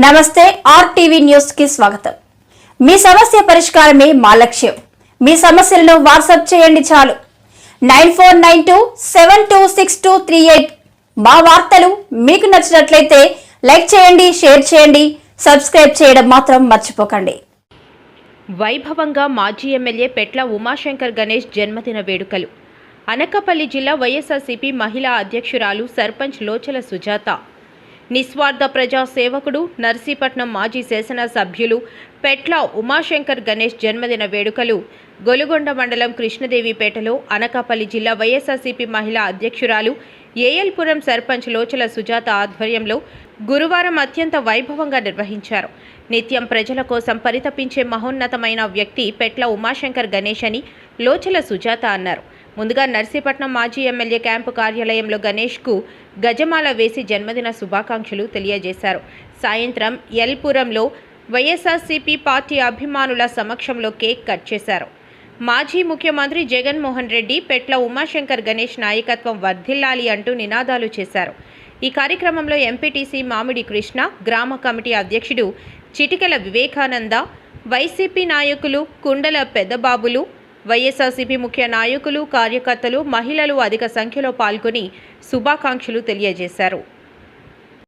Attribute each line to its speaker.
Speaker 1: నమస్తే RTV news కి స్వాగతం. మీ సమస్య పరిష్కారమే మా లక్ష్యం. మీ సమస్యలను వాట్సాప్ చేయండి చాలు. 9492726238. మా వార్తలు మీకు నచ్చినట్లయితే లైక్ చేయండి, షేర్ చేయండి, సబ్స్క్రైబ్ చేయడం మాత్రం మర్చిపోకండి.
Speaker 2: వైభవంగా మాజీ ఎమ్మెల్యే పెట్ల ఉమాశంకర్ గణేష్ జన్మదిన వేడుకలు. అనకాపల్లి జిల్లా వైఎస్ఆర్సీపీ మహిళా అధ్యక్షురాలు సర్పంచ్ లోచల సుజాత, నిస్వార్థ ప్రజా సేవకుడు, నర్సీపట్నం మాజీ శాసనసభ్యులు పెట్ల ఉమాశంకర్ గణేష్ జన్మదిన వేడుకలు గొలుగొండ మండలం కృష్ణదేవిపేటలో అనకాపల్లి జిల్లా వైఎస్ఆర్సీపీ మహిళా అధ్యక్షురాలు ఏఎల్పురం సర్పంచ్ లోచల సుజాత ఆధ్వర్యంలో గురువారం అత్యంత వైభవంగా నిర్వహించారు. నిత్యం ప్రజల కోసం పరితపించే మహోన్నతమైన వ్యక్తి పెట్ల ఉమాశంకర్ గణేష్ అని లోచల సుజాత అన్నారు. ముందుగా నర్సీపట్నం మాజీ ఎమ్మెల్యే క్యాంపు కార్యాలయంలో గణేష్కు గజమాల వేసి జన్మదిన శుభాకాంక్షలు తెలియజేశారు. సాయంత్రం ఎల్పురంలో వైఎస్ఆర్సీపీ పార్టీ అభిమానుల సమక్షంలో కేక్ కట్ చేశారు. మాజీ ముఖ్యమంత్రి జగన్మోహన్ రెడ్డి పెట్ల ఉమాశంకర్ గణేష్ నాయకత్వం వర్ధిల్లాలి అంటూ నినాదాలు చేశారు. ఈ కార్యక్రమంలో ఎంపీటీసీ మామిడి కృష్ణ, గ్రామ కమిటీ అధ్యక్షుడు చిటికెల వివేకానంద, వైసీపీ నాయకులు కుండల పెద్దబాబులు, వైఎస్ఆర్సీపీ ముఖ్య నాయకులు, కార్యకర్తలు, మహిళలు అధిక సంఖ్యలో పాల్గొని శుభాకాంక్షలు తెలియజేశారు.